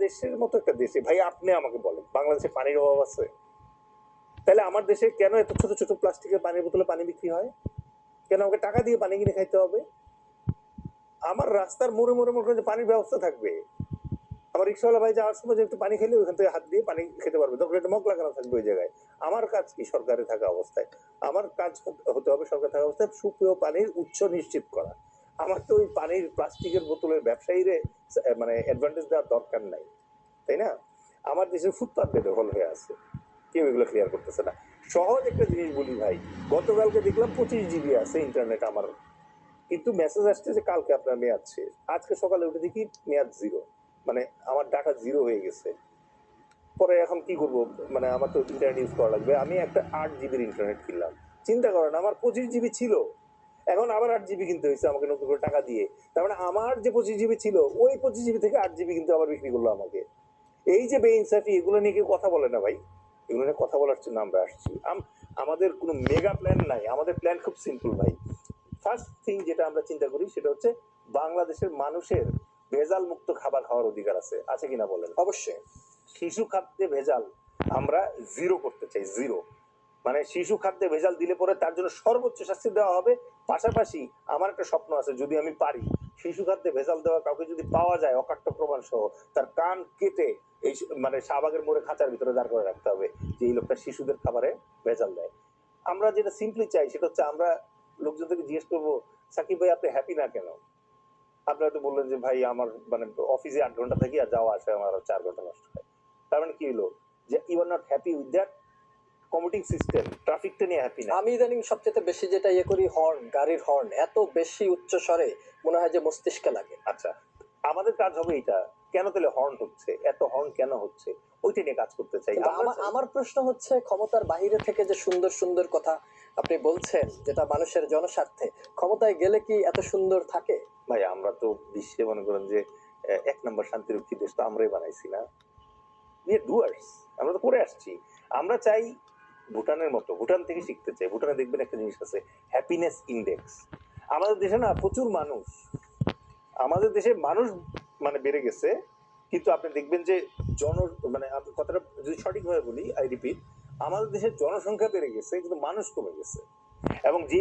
বাংলাদেশের মতো একটা দেশে ভাই আপনি আমাকে বলেন বাংলাদেশে পানির অভাব আছে? তাহলে আমার দেশে কেন এত ছোট ছোট প্লাস্টিকের পানির বোতলে পানি বিক্রি হয়? কেন আমাকে টাকা দিয়ে পানি কিনে খাইতে হবে? আমার রাস্তার মোড়ে মোড়ে মোড়ে যে পানির ব্যবস্থা থাকবে, আমার রিক্সাওয়ালা ভাই যাওয়ার সময় যে একটু পানি খেলে ওখান থেকে হাত দিয়ে পানি খেতে পারবে, তখন একটা মগ লাগানো থাকবে ওই জায়গায়। আমার কাজ কি সরকারে থাকা অবস্থায়? আমার কাজ হতে হবে সরকার থাকা অবস্থায় সুপেয় পানির উৎস নিশ্চিত করা। আমার তো ওই পানির প্লাস্টিকের বোতলের ব্যবসায়ীরে মানে অ্যাডভান্টেজ দেওয়ার দরকার নাই, তাই না? আমার দেশের ফুটপাত বেদখল হয়ে আছে, কেউ এগুলো ক্লিয়ার করতেছে না। সহজ একটা জিনিস বলি ভাই, গতকালকে দেখলাম 25 GB আছে ইন্টারনেট আমার, কিন্তু মেসেজ আসছে যে কালকে আপনার মেয়াদ শেষ। আজকে সকালে উঠে দেখি মেয়াদ জিরো, মানে আমার ডাটা জিরো হয়ে গেছে। পরে এখন কি করব, মানে আমার তো ইন্টারনেট ইউজ করা লাগবে। আমি একটা 8 GB ইন্টারনেট কিনলাম, চিন্তা করেন আমার 25 GB ছিল, এখন আবার 8 GB কিনতে হয়েছে আমাকে নতুন করে টাকা দিয়ে। তার মানে আমার যে 25 GB ছিল ওই 25 GB থেকে 8 GB কিন্তু আবার বিক্রি করলো আমাকে। এই যে বেইনসাফি, এগুলো নিয়ে কেউ কথা বলে না ভাই, এগুলো নিয়ে কথা বলার জন্য আমরা আসছি। আমাদের কোনো মেগা প্ল্যান নাই, আমাদের প্ল্যান খুব সিম্পল ভাই। ফার্স্ট থিং যেটা আমরা চিন্তা করি সেটা হচ্ছে বাংলাদেশের মানুষের ভেজাল মুক্ত খাবার খাওয়ার অধিকার আছে, আছে কিনা বলেন? অবশ্যই। শিশু খাদ্যে ভেজাল আমরা জিরো করতে চাই, জিরো। মানে শিশু খাদ্যে ভেজাল দিলে পরে তার জন্য সর্বোচ্চ শাস্তি দেওয়া হবে। পাশাপাশি আমার একটা স্বপ্ন আছে, যদি আমি পারি শিশু খাদ্যে ভেজাল দেওয়া কাউকে যদি পাওয়া যায় অকাট্য প্রমাণ সহ, তার কান কেটে এই মানে শাহবাগের মোড়ে খাঁচার ভিতরে দাঁড় করে রাখতে হবে যে এই লোকটা শিশুদের খাবারে ভেজাল দেয়। আমরা যেটা সিম্পলি চাই সেটা হচ্ছে আমরা লোকজনদেরকে জিজ্ঞেস করবো, সাকিব ভাই আপনি হ্যাপি না কেন? আপনি হয়তো বললেন যে ভাই আমার মানে অফিসে 8 ঘন্টা থাকি আর যাওয়া আসে আমার 4 ঘন্টা নষ্ট হয়। তার মানে কি হলো যে you are not happy with that commuting system, ট্রাফিকটা নিয়ে হ্যাপি না। আমি ইদানিং সবচেয়ে বেশি যেটা ইয়ে করি, হর্ন, গাড়ির হর্ন এত বেশি উচ্চ স্বরে মনে হয় যে মস্তিষ্কে লাগে। আচ্ছা, আমাদের কাজ হবে এটা, কেন তাহলে হর্ন হচ্ছে, এত হর্ন কেন হচ্ছে, ওইটা নিয়ে কাজ করতে চাই। কিন্তু আমার প্রশ্ন হচ্ছে, ক্ষমতার বাইরে থেকে যে সুন্দর সুন্দর কথা আপনি বলছেন যেটা মানুষের জনস্বার্থে, ক্ষমতায় গেলে কি এত সুন্দর থাকে? ভাই আমরা তো বিশ্বে মনে করেন যে 1 নম্বর শান্তিরক্ষী দেশ তো আমরাই বানাইছি না, উই আর ডুয়ার্স, আমরা তো করে আসছি। আমরা চাই ভুটানের মতো, ভুটান থেকে শিখতে চাই। ভুটানে দেখবেন একটা জিনিস আছে, হ্যাপিনেস ইন্ডেক্স। আমাদের দেশে না প্রচুর মানুষ, আমাদের দেশে মানুষ মানে বেড়ে গেছে, কিন্তু আপনি দেখবেন যে মানে কথাটা যদি সঠিকভাবে বলি, আই রিপিট, আমাদের দেশের জনসংখ্যা বেড়ে গেছে কিন্তু মানুষ কমে গেছে। এবং যে